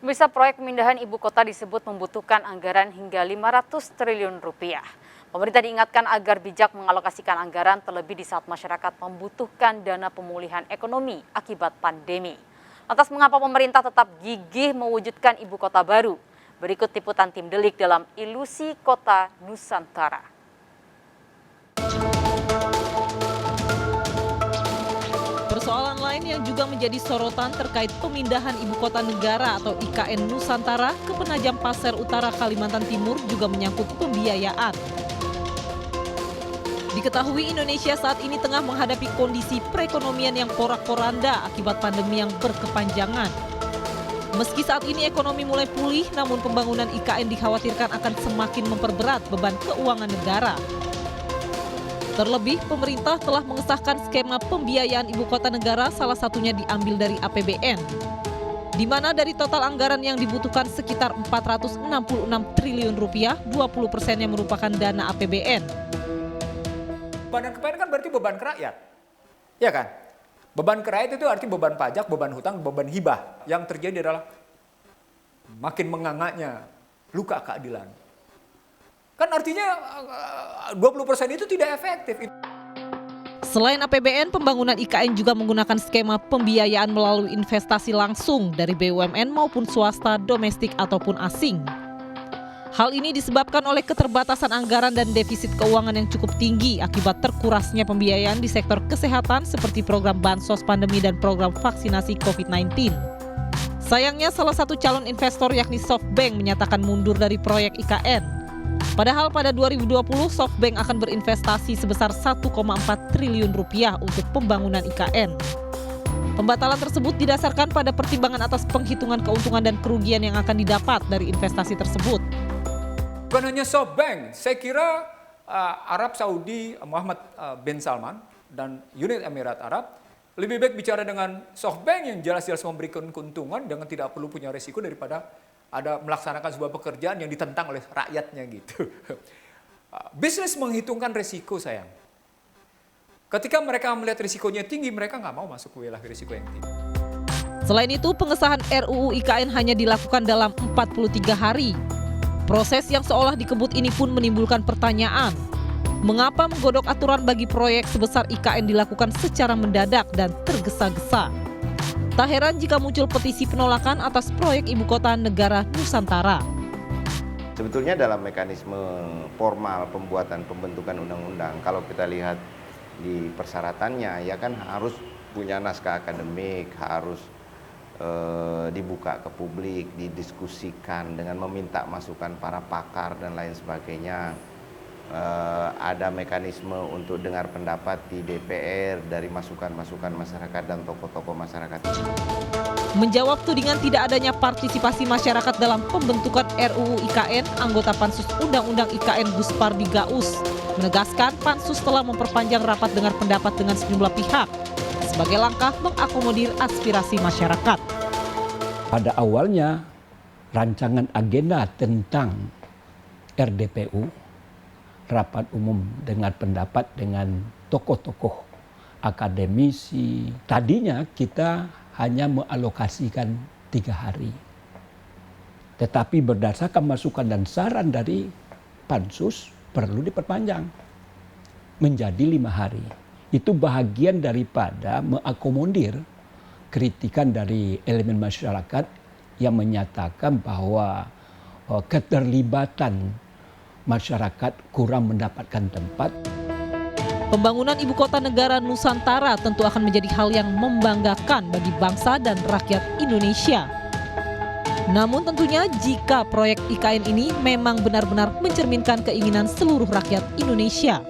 Bisa proyek pemindahan ibu kota disebut membutuhkan anggaran hingga 500 triliun rupiah. Pemerintah diingatkan agar bijak mengalokasikan anggaran terlebih di saat masyarakat membutuhkan dana pemulihan ekonomi akibat pandemi. Lantas mengapa pemerintah tetap gigih mewujudkan ibu kota baru? Berikut liputan tim Delik dalam Ilusi Kota Nusantara. Persoalan lain yang juga menjadi sorotan terkait pemindahan ibu kota negara atau IKN Nusantara ke Penajam Pasir Utara, Kalimantan Timur juga menyangkut pembiayaan. Diketahui Indonesia saat ini tengah menghadapi kondisi perekonomian yang porak-poranda akibat pandemi yang berkepanjangan. Meski saat ini ekonomi mulai pulih, namun pembangunan IKN dikhawatirkan akan semakin memperberat beban keuangan negara. Terlebih, pemerintah telah mengesahkan skema pembiayaan ibu kota negara, salah satunya diambil dari APBN. Di mana dari total anggaran yang dibutuhkan sekitar 466 triliun rupiah, 20%-nya merupakan dana APBN. Beban KPN kan berarti beban ke rakyat, ya kan? Beban ke rakyat itu arti beban pajak, beban hutang, beban hibah. Yang terjadi adalah makin mengangaknya luka keadilan. Kan artinya 20% itu tidak efektif. Selain APBN, pembangunan IKN juga menggunakan skema pembiayaan melalui investasi langsung dari BUMN maupun swasta, domestik ataupun asing. Hal ini disebabkan oleh keterbatasan anggaran dan defisit keuangan yang cukup tinggi akibat terkurasnya pembiayaan di sektor kesehatan seperti program bansos pandemi dan program vaksinasi COVID-19. Sayangnya salah satu calon investor yakni SoftBank menyatakan mundur dari proyek IKN. Padahal pada 2020 SoftBank akan berinvestasi sebesar 1,4 triliun rupiah untuk pembangunan IKN. Pembatalan tersebut didasarkan pada pertimbangan atas penghitungan keuntungan dan kerugian yang akan didapat dari investasi tersebut. Bukan hanya SoftBank, saya kira Arab Saudi, Muhammad bin Salman dan Unit Emirat Arab lebih baik bicara dengan SoftBank yang jelas-jelas memberikan keuntungan dengan tidak perlu punya resiko daripada ada melaksanakan sebuah pekerjaan yang ditentang oleh rakyatnya gitu. Bisnis menghitungkan resiko, sayang. Ketika mereka melihat risikonya tinggi, mereka nggak mau masuk ke wilayah risiko yang tinggi. Selain itu, pengesahan RUU IKN hanya dilakukan dalam 43 hari. Proses yang seolah dikebut ini pun menimbulkan pertanyaan. Mengapa menggodok aturan bagi proyek sebesar IKN dilakukan secara mendadak dan tergesa-gesa? Tak heran jika muncul petisi penolakan atas proyek ibu kota negara Nusantara. Sebetulnya dalam mekanisme formal pembentukan undang-undang, kalau kita lihat di persyaratannya, ya kan harus punya naskah akademik, harus dibuka ke publik, didiskusikan dengan meminta masukan para pakar dan lain sebagainya. Ada mekanisme untuk dengar pendapat di DPR dari masukan-masukan masyarakat dan tokoh-tokoh masyarakat. Menjawab tudingan tidak adanya partisipasi masyarakat dalam pembentukan RUU IKN, anggota Pansus Undang-Undang IKN Guspardi Gaus menegaskan Pansus telah memperpanjang rapat dengar pendapat dengan sejumlah pihak sebagai langkah mengakomodir aspirasi masyarakat. Pada awalnya, rancangan agenda tentang RDPU, rapat umum dengar pendapat dengan tokoh-tokoh akademisi. Tadinya kita hanya mengalokasikan 3 hari. Tetapi berdasarkan masukan dan saran dari Pansus perlu diperpanjang menjadi 5 hari. Itu bahagian daripada mengakomodir kritikan dari elemen masyarakat yang menyatakan bahwa keterlibatan masyarakat kurang mendapatkan tempat. Pembangunan ibu kota negara Nusantara tentu akan menjadi hal yang membanggakan bagi bangsa dan rakyat Indonesia. Namun tentunya jika proyek IKN ini memang benar-benar mencerminkan keinginan seluruh rakyat Indonesia.